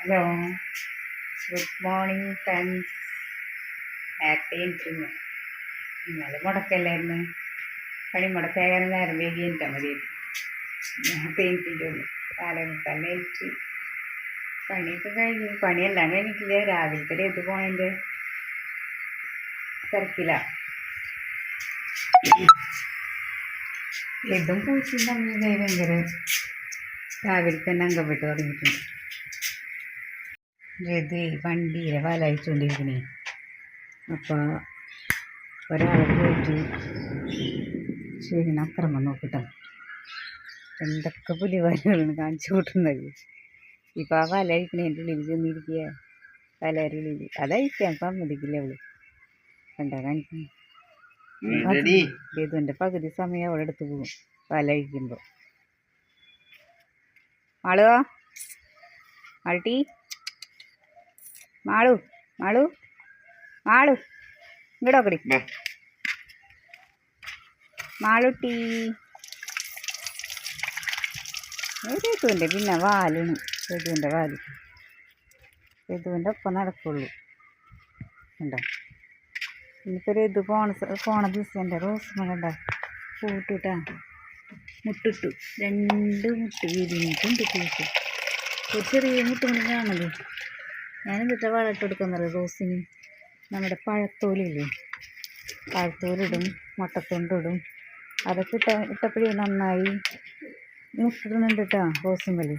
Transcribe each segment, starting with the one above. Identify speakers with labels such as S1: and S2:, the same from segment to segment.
S1: Hello, good morning friends. നേരത്തെ എനിക്കുന്നു. ഇന്നലെ മുടക്കല്ലായിരുന്നു. പണി മുടക്കാകാൻ നേരം വൈകി എനിക്കാൻ മതി. നേരത്തെ എനിക്കിട്ടൊന്നു കാലമുക്കാൽ എനിക്ക് പണിയൊക്കെ കഴിഞ്ഞു. പണിയെല്ലാം കഴിഞ്ഞിട്ടില്ല. രാവിലത്തെ ഇത് പോണതിൻ്റെ തിരക്കില്ല. ഇതും പൂച്ചും തമ്മിൽ ഭയങ്കര രാവിലെ തന്നെ അംഗപ്പെട്ട് തുടങ്ങിയിട്ടുണ്ട്. ഇത് വണ്ടിയിലെ വല അയച്ചുകൊണ്ടിരിക്കണേ. അപ്പോൾ ഒരാൾ പോയിട്ട് ചെയ്യുന്ന അക്രമം നോക്കിട്ടോ, എന്തൊക്കെ പുലിവാലുകളാണ് കാണിച്ചു കൂട്ടുന്നത്. ഇപ്പം ആ വല അഴിക്കണേൻ്റെ ഉള്ളിൽ ചെന്നിരിക്കുക. വലയുടെ ഉള്ളിൽ അതഴിക്കാൻ സമ്മതിക്കില്ല അവള്. കണ്ടാ കാണിക്കുന്നു. ഇതുൻ്റെ പകുതി സമയം അവളെടുത്ത് പോകും വല അഴിക്കുമ്പോൾ. മാളുവോ, മാൾട്ടി, മാളു, മാളു, മാളു, ഇങ്ങോട്ടോക്കടി മാളുട്ടി. രഘുവിൻ്റെ പിന്നെ വാലാണ്. രഘുവിൻ്റെ വാല് രഘുവിൻ്റെ ഒപ്പം നടക്കുള്ളൂ. ഉണ്ടോ ഇനിയിപ്പോൾ രഘു പോണ ദിവസം എൻ്റെ റോസ്മ കണ്ട പൂട്ടിട്ടാ മുട്ടിട്ടു. 2 മുട്ട് വിരിഞ്ഞിട്ടുണ്ട്. പൂട്ട് ഒരു ചെറിയ മുട്ടുകൊണ്ട് കാണുന്നത്. ഞാനെന്തിട്ടാ വളമിട്ട് കൊടുക്കുന്നത് റോസിന്? നമ്മുടെ പഴത്തോലില്ലേ, പഴത്തോലിടും, മുട്ടത്തൊണ്ടിടും. അതൊക്കെ ഇട്ടപ്പോഴേ നന്നായി മുട്ടിടുന്നുണ്ട് കേട്ടോ റോസിമ്മൽ.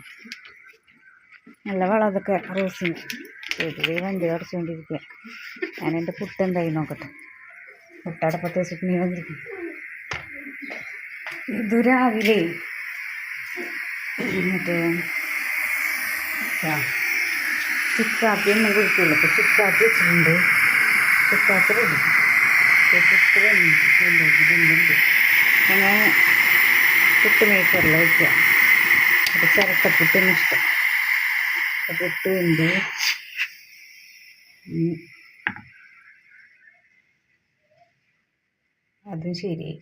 S1: നല്ല വളം അതൊക്കെ റോസിന്. വീട്ടിൽ വണ്ടി അടച്ചുകൊണ്ടിരിക്കുക. ഞാനെൻ്റെ പുട്ടെന്തായി നോക്കട്ടെ. പുട്ടടപ്പത്ത് വെച്ചിട്ട് നീ വന്നിരിക്കും. ഇത് രാവിലെ മറ്റേ ചുക്കാപ്പി ഒന്നും കുടിക്കുള്ളൂ. ഇപ്പോൾ ചുക്കാപ്പി വെച്ചിട്ടുണ്ട്. ചുക്കാപ്പി റെഡി. പുട്ട് വെന്തുണ്ട്. അങ്ങനെ പുട്ട് മേക്കറിൽ വയ്ക്കുക. അത് ചിരട്ടപ്പുട്ടിന് ഇഷ്ടം. പുട്ട് വെന്ത് അതും ശരിയായി.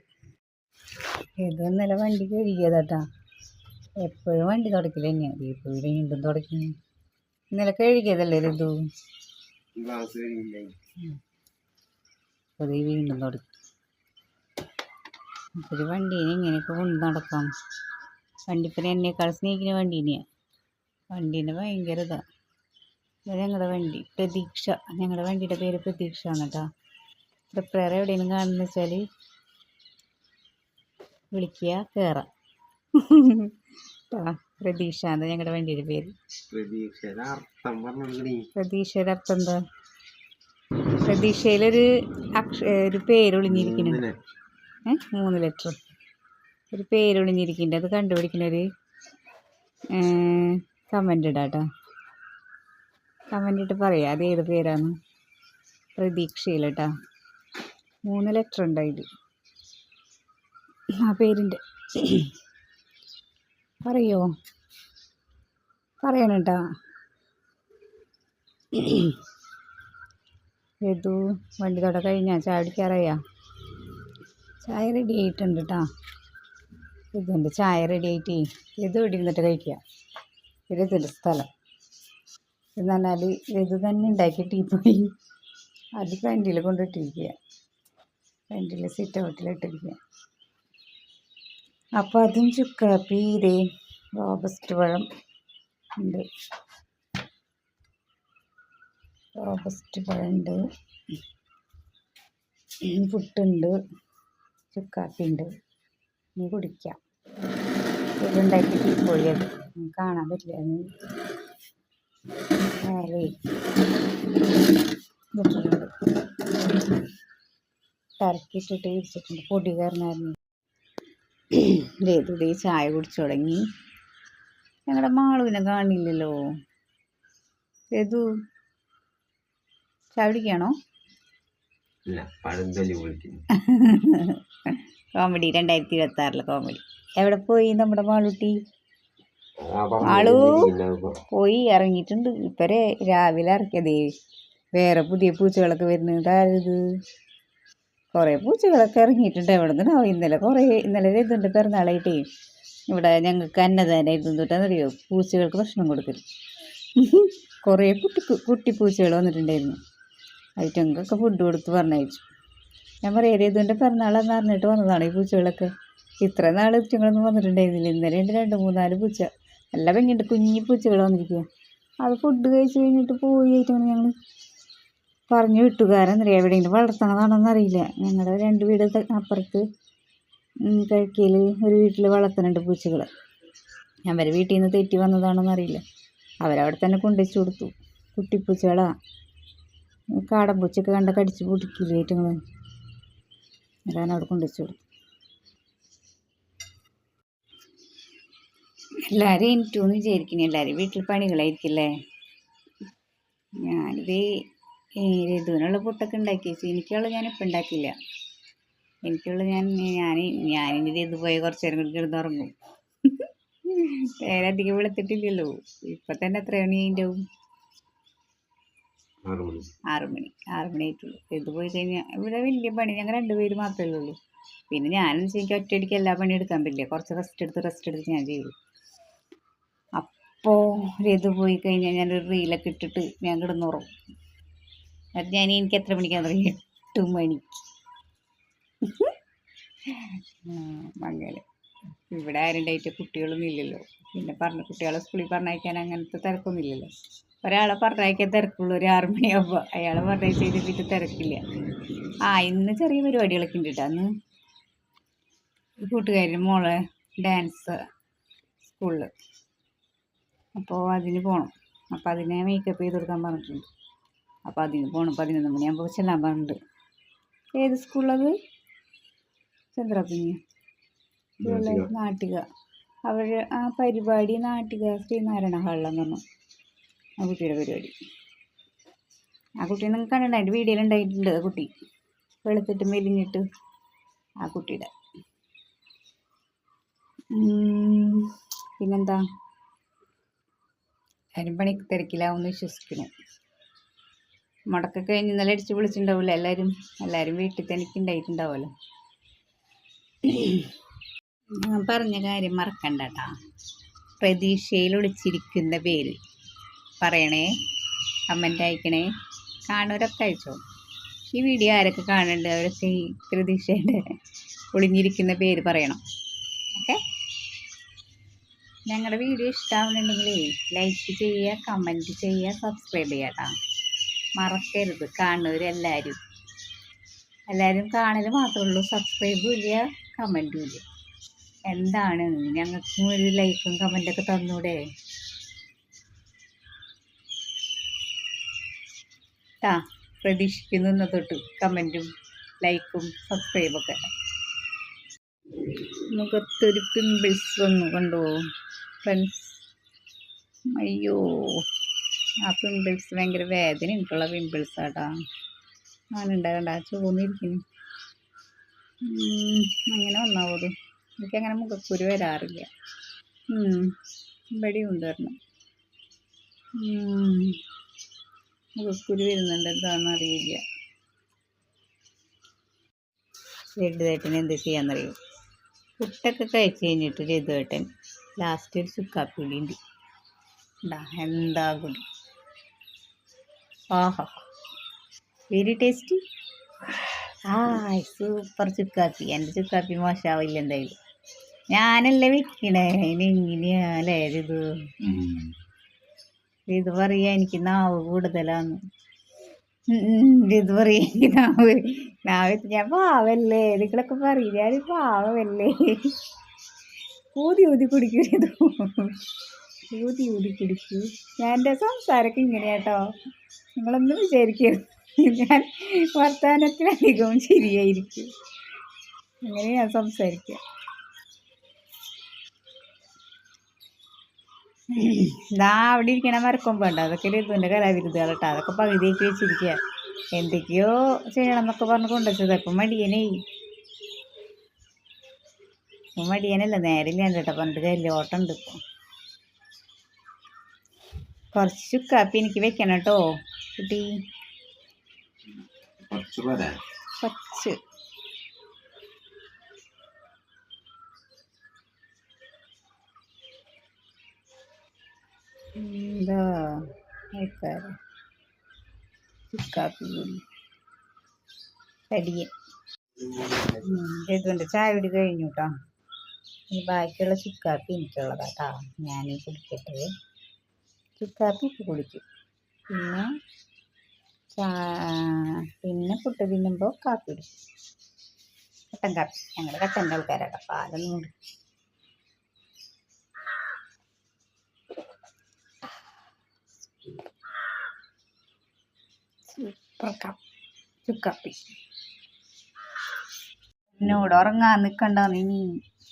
S1: ഇത് ഇന്നലെ വണ്ടി കഴുകിയതാട്ടാ. എപ്പോഴും വണ്ടി തുടക്കില്ല തന്നെയാണ്. ഇപ്പോൾ വീണ്ടും തുടക്കുന്നു. ഇന്നലെ കഴുകിയതല്ലേ ഇത്. അത് വീണ്ടും തുടക്കി. ഒരു വണ്ടീനെ ഇങ്ങനെയൊക്കെ കൊണ്ട് നടക്കാം. വണ്ടിപ്പനെ എന്നേക്കാൾ സ്നേഹിക്കുന്ന വണ്ടീനെയാണ്. വണ്ടീൻ്റെ ഭയങ്കര ഇതാണ്. ഞങ്ങളുടെ വണ്ടി പ്രതീക്ഷ. ഞങ്ങളുടെ വണ്ടിയുടെ പേര് പ്രതീക്ഷ ആണ് കേട്ടോ. പ്രിപ്പയർ എവിടെയെങ്കിലും കാണുന്ന വെച്ചാൽ വിളിക്കുക, കയറാം. പ്രതീക്ഷ എന്താ ഞങ്ങളുടെ വണ്ടിയുടെ പേര്. പ്രതീക്ഷയുടെ അർത്ഥം എന്താ? പ്രതീക്ഷയിലൊരു ഒരു പേരൊളിഞ്ഞിരിക്കുന്നുണ്ട്. 3 ലെറ്റർ ഒരു പേരൊളിഞ്ഞിരിക്കുന്നുണ്ട്. അത് കണ്ടുപിടിക്കുന്നൊരു കമൻ്റ് ഇടാട്ടോ. കമൻ്റ് ഇട്ട് പറയാം അത് ഏത് പേരാണ്. പ്രതീക്ഷയിൽ കേട്ടോ 3 ലെറ്റർ ഉണ്ട് അതിൽ. ആ പേരിൻ്റെ പറയോ? പറയണം കേട്ടോ. ഏതു വണ്ടി തൊട കഴിഞ്ഞാൽ ചായ കുടിക്കാറായാ? ചായ റെഡി ആയിട്ടുണ്ട് കേട്ടോ. ഇതുണ്ട് ചായ റെഡി ആയിട്ട്. ഇത് ഇവിടെ ഇരുന്നിട്ട് കഴിക്കുക. ഇതിൻ്റെ സ്ഥലം എന്ന് പറഞ്ഞാൽ ഇത് തന്നെ ഉണ്ടാക്കിയിട്ട് പോയി അത് ഫ്രണ്ടിൽ കൊണ്ടിട്ടിരിക്കുക. ഫ്രണ്ടിൽ സിറ്റ് ഔട്ടിലിട്ടിരിക്കുക. അപ്പോൾ അതും ചുക്കാപ്പി. ഇതേ റോബസ്റ്റ് പഴം ഉണ്ട്. റോബസ്റ്റ് പഴമുണ്ട്, പുട്ടുണ്ട്, ചുക്കാപ്പി ഉണ്ട്. ഇനി കുടിക്കാം. ഇതുണ്ടാക്കിയിട്ട് പോയി. അത് കാണാൻ പറ്റില്ല. മേലെ ഇട്ടിട്ടുണ്ട്. ടർക്കിട്ടിട്ട് ഇരിച്ചിട്ടുണ്ട്. പൊടി കയറുന്നായിരുന്നു. ഇതേ ചായ കുടിച്ചു തുടങ്ങി. ഞങ്ങളുടെ മാളുവിനെ കാണില്ലല്ലോ. ഏതു ചായ കുടിക്കാണോ? Comedy 2026 comedy. എവിടെ പോയി നമ്മുടെ മാളുട്ടി? മാളു പോയി ഇറങ്ങിയിട്ടുണ്ട്. ഇപ്പം രാവിലെ ഇറക്കിയതേ. വേറെ പുതിയ പൂച്ചകളൊക്കെ വരുന്നുണ്ട്. ആരിത്? കുറേ പൂച്ചകളൊക്കെ ഇറങ്ങിയിട്ടുണ്ട്. എവിടെ നിന്നാവും ഇന്നലെ രഘുവിൻ്റെ പിറന്നാളായിട്ടേ ഇവിടെ ഞങ്ങൾക്ക് അന്നദാനം ഇരുന്നിട്ടാന്നറിയോ പൂച്ചകൾക്ക് ഭക്ഷണം കൊടുക്കൽ. കുറേ കുട്ടിപ്പൂച്ചകൾ വന്നിട്ടുണ്ടായിരുന്നു. ഐറ്റങ്ങൾക്കൊക്കെ ഫുഡ് കൊടുത്ത് പറഞ്ഞയച്ചു. ഞാൻ പറയാം ഇതുകൊണ്ട് പിറന്നാളെന്ന് അറിഞ്ഞിട്ട് വന്നതാണ് ഈ പൂച്ചകളൊക്കെ. ഇത്ര നാൾ ഇറ്റങ്ങളൊന്നും വന്നിട്ടുണ്ടായിരുന്നില്ല. ഇന്നലെ ഉണ്ട് 2-3-4 പൂച്ച. നല്ല ഭംഗിയുണ്ട്, കുഞ്ഞി പൂച്ചകൾ വന്നിരിക്കുക. അത് ഫുഡ് കഴിച്ച് കഴിഞ്ഞിട്ട് പോയി ആയിട്ടാണ് ഞങ്ങൾ പറഞ്ഞു വിട്ടു. കാരണം അറിയാം എവിടെയെങ്കിലും വളർത്തണതാണോന്ന് അറിയില്ല. ഞങ്ങളുടെ 2 വീട് അപ്പുറത്ത് കഴിക്കയിൽ ഒരു വീട്ടിൽ വളർത്തുന്നുണ്ട് പൂച്ചകൾ. അവരെ വീട്ടിൽ നിന്ന് തെറ്റി വന്നതാണോന്ന് അറിയില്ല. അവരവിടെ തന്നെ കൊണ്ടുവച്ച് കൊടുത്തു. കുട്ടിപ്പൂച്ചകളാ. കാടൻ പൂച്ചയൊക്കെ കണ്ട കടിച്ച് പൊടിക്കില്ലേ ഏറ്റങ്ങൾ. അതാണ് അവിടെ കൊണ്ടുവച്ച് കൊടുത്തു. എല്ലാവരും എനിറ്റു എന്ന് വിചാരിക്കുന്നു. എല്ലാവരും വീട്ടിൽ പണികളായിരിക്കില്ലേ. ഞാനിത് രഘുവിനുള്ള പുട്ടൊക്കെ ഉണ്ടാക്കി വെച്ചു. എനിക്കുള്ള ഞാനിപ്പോൾ ഉണ്ടാക്കില്ല. എനിക്കുള്ള ഞാനിനി രഘു പോയി കുറച്ച് നേരം കൂടി കിടന്നുറങ്ങും. നേരെ അധികം വെളുത്തിട്ടില്ലല്ലോ. ഇപ്പം തന്നെ എത്ര മണി ഉണ്ടാവും? 6 മണി ആയിട്ടുള്ളൂ. രഘു പോയി കഴിഞ്ഞാൽ ഇവിടെ വലിയ പണി ഞങ്ങൾ 2 പേര് മാത്രമേ ഉള്ളൂ. പിന്നെ ഞാനെന്ന് വെച്ചാൽ എനിക്ക് ഒറ്റയടിക്ക് എല്ലാ പണി എടുക്കാൻ പറ്റില്ല. കുറച്ച് റെസ്റ്റ് എടുത്ത് ഞാൻ ചെയ്യും. അപ്പോൾ രഘു പോയി കഴിഞ്ഞാൽ ഞാനൊരു റീലൊക്കെ ഇട്ടിട്ട് ഞാൻ കിടന്നുറങ്ങും. അത് എനിക്ക് എത്ര മണിക്കാന്ന് പറയും? 8 മണിക്ക്. അങ്ങനെ ഇവിടെ ആരുണ്ടായിട്ട് കുട്ടികളൊന്നും ഇല്ലല്ലോ. പിന്നെ കുട്ടികളെ സ്കൂളിൽ പറഞ്ഞയക്കാൻ അങ്ങനത്തെ തിരക്കൊന്നും ഇല്ലല്ലോ. ഒരാളെ പറഞ്ഞയക്കാൻ തിരക്കുള്ളൂ ഒരു 6 മണിയാകുമ്പോൾ. അയാളെ പറഞ്ഞയച്ച് കഴിഞ്ഞിട്ട് തിരക്കില്ല. ഇന്ന് ചെറിയ പരിപാടികളൊക്കെ ഉണ്ട് കേട്ടോ. അന്ന് കൂട്ടുകാരുടെ മോളെ ഡാൻസ് സ്കൂളിൽ, അപ്പോൾ അതിന് പോകണം. അപ്പോൾ അതിനെ മേക്കപ്പ് ചെയ്ത് കൊടുക്കാൻ പറഞ്ഞിട്ടുണ്ട്. അപ്പോൾ അതിന് പോകണം. 11 മണിയാകുമ്പോൾ ചെല്ലാൻ പറഞ്ഞിട്ടുണ്ട്. ഏത് സ്കൂളിലത്? ചന്ദ്രപ്പിഞ്ഞ് നാട്ടിക. അവർ പരിപാടി നാട്ടിക ശ്രീനാരായണ ഹാളിലെന്ന് പറഞ്ഞു ആ കുട്ടിയുടെ പരിപാടി. ആ കുട്ടി നിങ്ങൾക്ക് കണ്ടിട്ടുണ്ട്, അതിൻ്റെ വീഡിയോയിൽ ഉണ്ടായിട്ടുണ്ട്. ആ കുട്ടി വെളുത്തിട്ട് മെലിഞ്ഞിട്ട് ആ കുട്ടിയുടെ. പിന്നെന്താ, എല്ലാവരും പണി തിരക്കിലാവുമെന്ന് വിശ്വസിക്കുന്നു. മുടക്കൊക്കെ കഴിഞ്ഞ് ഇന്നലെ അടിച്ച് വിളിച്ചിട്ടുണ്ടാവില്ല എല്ലാവരും വീട്ടിൽ തന്നെ ഉണ്ടായിട്ടുണ്ടാവുമല്ലോ. ഞാൻ പറഞ്ഞ കാര്യം മറക്കണ്ട കേട്ടോ. പ്രതീക്ഷയിൽ ഒളിച്ചിരിക്കുന്ന പേര് പറയണേ, കമൻ്റ് അയക്കണേ. കാണുന്നവരൊക്കെ അയച്ചോ. ഈ വീഡിയോ ആരൊക്കെ കാണുന്നുണ്ട് അവരൊക്കെ ഈ പ്രതീക്ഷയുടെ ഒളിഞ്ഞിരിക്കുന്ന പേര് പറയണം. ഓക്കെ. ഞങ്ങളുടെ വീഡിയോ ഇഷ്ടമാവുന്നുണ്ടെങ്കിൽ ലൈക്ക് ചെയ്യുക, കമൻറ്റ് ചെയ്യുക, സബ്സ്ക്രൈബ് ചെയ്യുക കേട്ടോ. മറക്കരുത്. കാണുന്നവരെല്ലാവരും കാണൽ മാത്രമേ ഉള്ളൂ. സബ്സ്ക്രൈബും ഇല്ല, കമൻറ്റും ഇല്ല. എന്താണ്, ഞങ്ങൾക്കും ഒരു ലൈക്കും കമൻറ്റൊക്കെ തന്നൂടെ പ്രതീക്ഷിക്കുന്നു. ഇന്ന് തൊട്ട് കമൻറ്റും ലൈക്കും സബ്സ്ക്രൈബൊക്കെ. മുഖത്തൊരു പിമ്പിൾസ് വന്നു കണ്ടോ ഫ്രണ്ട്സ്? അയ്യോ, ആ പിമ്പിൾസ് ഭയങ്കര വേദന എനിക്കുള്ള പിമ്പിൾസ് ആട്ടാ. അങ്ങനെയുണ്ടാകണ്ട, ചുവന്നിരിക്കുന്നു. അങ്ങനെ വന്നാവത്. എനിക്കങ്ങനെ മുഖക്കുരു വരാറില്ല. ഇവിടെയും ഉണ്ട് വരണം. മുഖക്കുരു വരുന്നുണ്ട്, എന്താണെന്ന് അറിയില്ല. രഘുവേട്ടൻ എന്ത് ചെയ്യാന്നറിയോ? പുട്ടൊക്കെ കഴിച്ച് കഴിഞ്ഞിട്ട് രഘുവേട്ടൻ ലാസ്റ്റ് ഒരു ചുക്കാപ്പിടി ഉണ്ട്. എന്താ കൂടി, ആഹാ വെരി ടേസ്റ്റി. സൂപ്പർ ചുക്കാപ്പി. എൻ്റെ ചുക്കാപ്പി മോശമാവില്ല എന്തായാലും. ഞാനല്ലേ വെക്കണേ, ഇങ്ങനെയാ അല്ലേ ഇത് പറയാ എനിക്ക് നാവ് കൂടുതലാന്ന്. ഇത് പറയാ എനിക്ക് നാവ് ഞാൻ പാവല്ലേ. നിങ്ങളൊക്കെ പറയും ഞാൻ പാവല്ലേ. ഊതി കുടിക്കൂ. ഊതി കുടിക്കൂ. ഞാൻ എൻ്റെ സംസാരമൊക്കെ ഇങ്ങനെയാട്ടോ. നിങ്ങളൊന്നും വിചാരിക്കരുത് ഞാൻ വർത്തമാനത്തിലധികവും ശരിയായിരിക്കും. അങ്ങനെ ഞാൻ സംസാരിക്കാം. അവിടെ ഇരിക്കണ മരക്കൊമ്പ് വേണ്ട, അതൊക്കെ രഘുവിൻ്റെ കലാവിരുദ്ധകൾ കേട്ടോ. അതൊക്കെ പകുതിയൊക്കെ വെച്ചിരിക്കുക. എന്തൊക്കെയോ ചെയ്യണം എന്നൊക്കെ പറഞ്ഞ് കൊണ്ടുവച്ചത്. ഇപ്പം മടിയനല്ല, നേരില്ലാണ്ട് കേട്ടോ. പണ്ട് കല്ലോട്ടുണ്ട്. ഇപ്പം കുറച്ച് ചുക്കാപ്പി എനിക്ക് വെക്കണം കേട്ടോ കുട്ടി. കുറച്ച് എന്താ ആൾക്കാർ ചുക്കാപ്പി തടിയൻ. ഇതുകൊണ്ട് ചായ കുടി കഴിഞ്ഞു കേട്ടോ. ഇനി ബാക്കിയുള്ള ചുക്കാപ്പി എനിക്കുള്ളതാ കേട്ടോ. ഞാൻ കുടിക്കട്ടെ. ചുക്കാപ്പി ഇപ്പം കുടിക്കും. പിന്നെ പുട്ട് തിന്നുമ്പോൾ കാപ്പി കുടിക്കും. കട്ടൻ കാപ്പി. ഞങ്ങൾ കട്ടൻ്റെ ആൾക്കാരാട്ടോ. പാലൊന്നും കുടിക്കും. സൂപ്പർ ചുക്കാപ്പി. എന്നോട് ഉറങ്ങാൻ നിൽക്കണ്ടെന്ന് ഇനി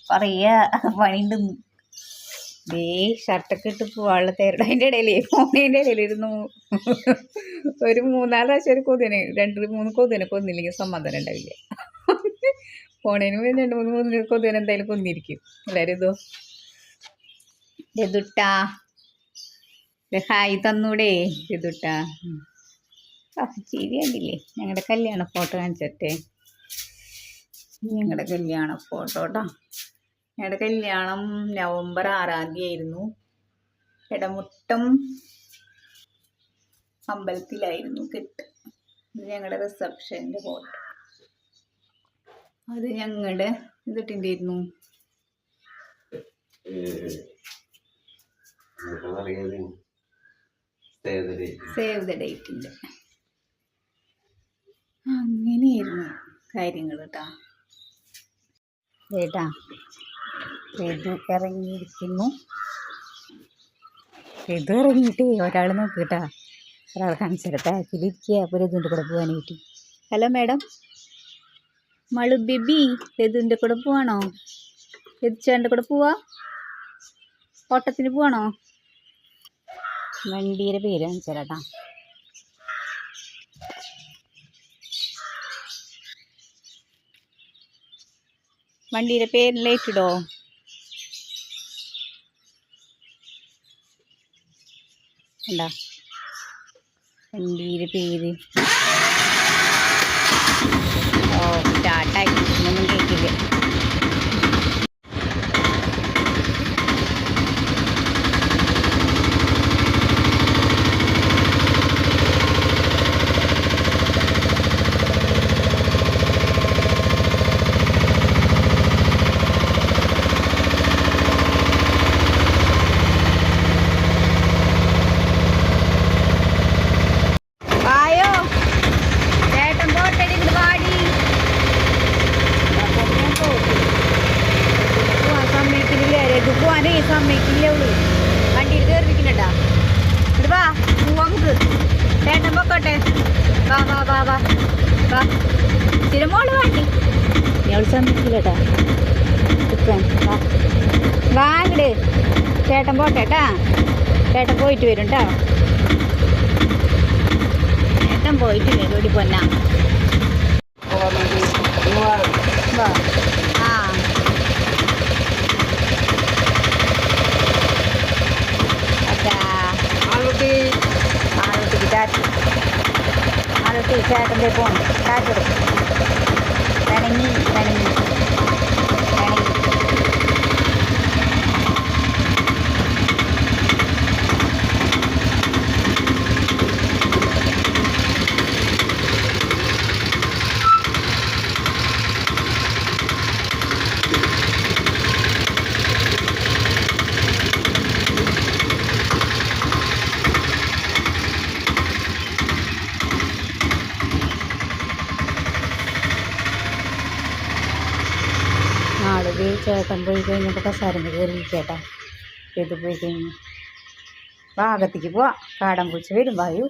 S1: പറയാ. പണിണ്ടെന്ന് ദേ ഷർട്ടൊക്കെ ഇട്ട് പോവാനുള്ള തേരുടെ അതിൻ്റെ ഇടയിൽ ഫോണിൻ്റെ ഇടയിലിരുന്നു. ഒരു 3-4 പ്രാവശ്യം ഒരു കൊതിന് 2-3 കൊതിനെ കൊന്നില്ലെങ്കിൽ സമാധാനം ഉണ്ടാവില്ല. ഫോണിന് 2-3 കൊതിന് എന്തായാലും കൊന്നിരിക്കും എല്ലാവരും. രതുട്ടാ ഹായ് തന്നൂടെ രതുട്ടാ. ചിരി കണ്ടില്ലേ? ഞങ്ങളുടെ കല്യാണ ഫോട്ടോ കാണിച്ചട്ടെ. ഞങ്ങളുടെ കല്യാണ ഫോട്ടോ കേട്ടോ. ഞങ്ങളുടെ കല്യാണം നവംബർ 6-ാം തീയതി ആയിരുന്നു. ഇടമുട്ടം അമ്പലത്തിലായിരുന്നു കെട്ട്. ഇത് ഞങ്ങളുടെ റിസപ്ഷൻ്റെ ഫോട്ടോ. അത് ഞങ്ങളുടെ ഇതിട്ടിണ്ടായിരുന്നു. Save the ഡേറ്റിൻ്റെ. അങ്ങനെയായിരുന്നു കാര്യങ്ങൾ കേട്ടാ. കേട്ടാ ഇത് ഇറങ്ങിയിരിക്കുന്നു. ഇത് ഇറങ്ങിയിട്ട് ഒരാൾ നോക്കിട്ടാ. ഒരാൾ കാണിച്ചിട്ട് ബാക്കിലിരിക്കുക. അപ്പോൾ രതുവിൻ്റെ കൂടെ പോകാനായിട്ട്. ഹലോ മാഡം, മളു ബേബി രതുവിൻ്റെ കൂടെ പോവാണോ? രതുചേട്ടൻ്റെ കൂടെ പോവാ? ഓട്ടത്തിന് പോവാണോ? വണ്ടിയുടെ പേര് കാണിച്ചാലാട്ടാ. വണ്ടിയുടെ പേര് ലൈറ്റിടോ. എന്താ വണ്ടിയുടെ പേര്? ഓ സ്റ്റാർട്ടായി. ഒന്നും കേൾക്കില്ല. സമ്മതിക്കില്ലേ ഉള്ളൂ. വണ്ടിയിൽ കയറിയിരിക്കുന്നുണ്ടാ. ഇത് വാ പോവാ നമുക്ക്. ചേട്ടൻ പൊക്കോട്ടെ. വാ വാ വാ വാ വാ. സ്ഥിരമോള് വണ്ടി ഞങ്ങൾ സമ്മതിക്കില്ലട്ടാ. വാ വാ ഇങ്ങട്. ചേട്ടൻ പോട്ടെ കേട്ടാ. ചേട്ടൻ പോയിട്ട് വരും കേട്ടോ. ചേട്ടൻ പോയിട്ട് വരും. ഓടി പൊന്നാ. വാ. ആ ആളുട്ടി ചേട്ടൻ്റെ പോകണം. കാറ്റ് കൊടുക്കും. വേണമെങ്കിൽ നാളെ ചേട്ടൻ പോയി കഴിഞ്ഞപ്പോൾ കസാരമ്പ് കയറി ചേട്ടാ. ഇത് പോയി കഴിഞ്ഞു ഭാഗത്തേക്ക് പോവാ. കാടൻ പൂച്ച വരും. വായു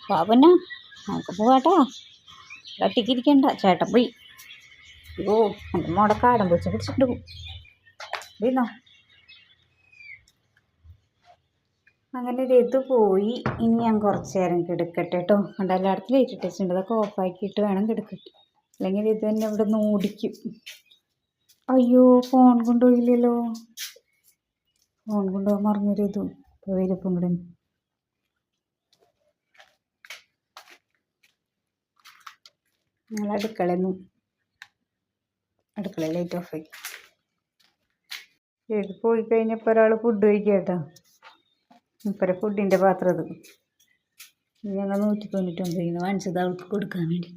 S1: വാ പിന്നെ നമുക്ക് പോവാട്ടാ. ഒറ്റയ്ക്കിരിക്കണ്ട. ചേട്ടൻ പോയി. ഓ എൻ്റെ മോടെ കാടൻ പൂച്ച പിടിച്ചിട്ട് പോകും. വീണോ? അങ്ങനെ രതു പോയി. ഇനി ഞാൻ കുറച്ച് നേരം കിടക്കട്ടെ കേട്ടോ. കണ്ട എല്ലായിടത്തും ലൈറ്റ് ഇട്ടിട്ടുണ്ട്. അതൊക്കെ ഓഫാക്കിയിട്ട് വേണം കിടക്കട്ടെ. അല്ലെങ്കിൽ ഇത് തന്നെ ഇവിടെ നിന്ന് ഓടിക്കും. അയ്യോ ഫോൺ കൊണ്ടുപോയില്ലല്ലോ. ഫോൺ കൊണ്ടുപോകാൻ മറന്നു രതു. പോയില്ലപ്പം കൂടെ. ഞങ്ങൾ അടുക്കളയിൽ ലൈറ്റ് ഓഫാക്കി. ഇത് പോയി കഴിഞ്ഞപ്പോൾ ഒരാൾ ഫുഡ് കഴിക്കുക കേട്ടോ. മൂപ്പരെ ഫുഡിൻ്റെ പാത്രം അത് ഞങ്ങൾ 199 വാങ്ങിച്ചത് അവൾക്ക് കൊടുക്കാൻ വേണ്ടി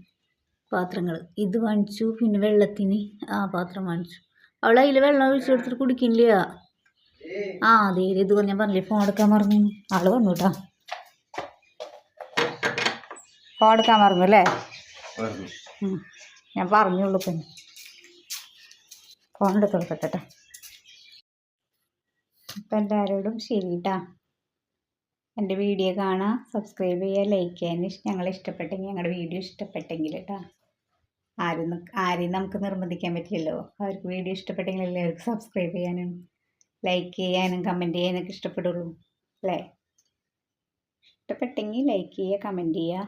S1: പാത്രങ്ങൾ. ഇത് വാങ്ങിച്ചു. പിന്നെ വെള്ളത്തിന് ആ പാത്രം വാങ്ങിച്ചു. അവൾ അതിൽ വെള്ളം ഒഴിച്ചു കൊടുത്തിട്ട് കുടിക്കില്ല. ആ അതെ ഇത് ഞാൻ പറഞ്ഞില്ലേ ഫോൺ എടുക്കാൻ മറന്നു. ആള് വന്നു കേട്ടോ. ഫോൺ എടുക്കാൻ മറന്നു അല്ലേ? ഞാൻ പറഞ്ഞുള്ളൂ. പിന്നെ ഫോൺ എടുത്ത് കൊടുക്കട്ടെ. അപ്പം എല്ലാവരോടും ശരി കേട്ടാ. എൻ്റെ വീഡിയോ കാണാം, സബ്സ്ക്രൈബ് ചെയ്യുക, ലൈക്ക് ചെയ്യാൻ. ഞങ്ങളെ ഇഷ്ടപ്പെട്ടെങ്കിൽ ഞങ്ങളുടെ വീഡിയോ ഇഷ്ടപ്പെട്ടെങ്കിൽ കേട്ടോ. ആരെയും നമുക്ക് നിർബന്ധിക്കാൻ പറ്റില്ലല്ലോ. അവർക്ക് വീഡിയോ ഇഷ്ടപ്പെട്ടെങ്കിൽ എല്ലാവർക്കും സബ്സ്ക്രൈബ് ചെയ്യാനും ലൈക്ക് ചെയ്യാനും കമൻറ്റ് ചെയ്യാനൊക്കെ ഇഷ്ടപ്പെടുള്ളൂ അല്ലേ? ഇഷ്ടപ്പെട്ടെങ്കിൽ ലൈക്ക് ചെയ്യുക, കമൻറ്റ് ചെയ്യുക.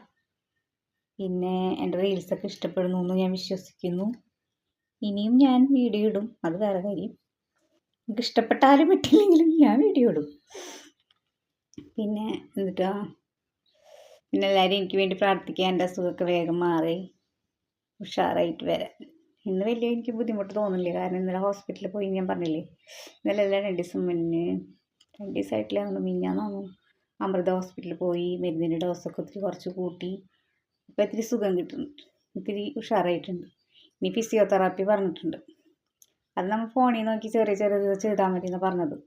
S1: പിന്നെ എൻ്റെ റീൽസൊക്കെ ഇഷ്ടപ്പെടുന്നു എന്ന് ഞാൻ വിശ്വസിക്കുന്നു. ഇനിയും ഞാൻ വീഡിയോ ഇടും, അത് വേറെ കാര്യം. എനിക്ക് ഇഷ്ടപ്പെട്ടാലും പറ്റില്ലെങ്കിലും ഞാൻ വീഡിയോ ഇടും. പിന്നെ എന്നിട്ടാ പിന്നെ എല്ലാവരും എനിക്ക് വേണ്ടി പ്രാർത്ഥിക്കുക, എൻ്റെ അസുഖമൊക്കെ വേഗം മാറി ഉഷാറായിട്ട് വരാൻ. ഇന്ന് വലിയ എനിക്ക് ബുദ്ധിമുട്ട് തോന്നുന്നില്ല. കാരണം ഇന്നലെ ഹോസ്പിറ്റലിൽ പോയി ഞാൻ പറഞ്ഞില്ലേ. ഇന്നലെ അല്ല 2 ദിവസം മുന്നേ, 2 ദിവസമായിട്ടില്ല, മിഞ്ഞാന്ന് അമൃത ഹോസ്പിറ്റലിൽ പോയി. മരുന്നിൻ്റെ ഡോസൊക്കെ കുറച്ച് കൂട്ടി. ഇപ്പോൾ ഇത്തിരി സുഖം കിട്ടുന്നുണ്ട്, ഇത്തിരി ഉഷാറായിട്ടുണ്ട്. ഇനി ഫിസിയോതെറാപ്പി പറഞ്ഞിട്ടുണ്ട്. അത് നമ്മൾ ഫോണിൽ നോക്കി ചെറിയ ചെറിയത് ചെയ്താൽ മതി എന്നാണ് പറഞ്ഞത്.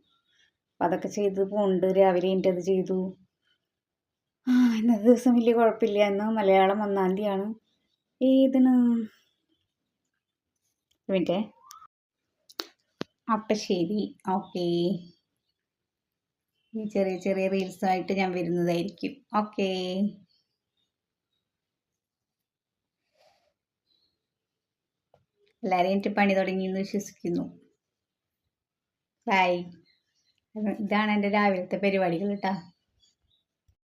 S1: അപ്പം അതൊക്കെ ചെയ്ത് പോകുന്നുണ്ട്. രാവിലെ അത് ചെയ്തു. ഇന്നത്തെ ദിവസം വലിയ കുഴപ്പമില്ല. ഇന്ന് മലയാളം 1-ാം തീയതിയാണ്. ഏതിന് മിനിറ്റേ. അപ്പം ശരി, ഓക്കേ. ഈ ചെറിയ ചെറിയ റീൽസായിട്ട് ഞാൻ വരുന്നതായിരിക്കും. ഓക്കേ. എല്ലാവരും എനിക്ക് പണി തുടങ്ങിയെന്ന് വിശ്വസിക്കുന്നു. ബൈ. ഇതാണ് എൻ്റെ രാവിലത്തെ പരിപാടികൾ കേട്ടോ.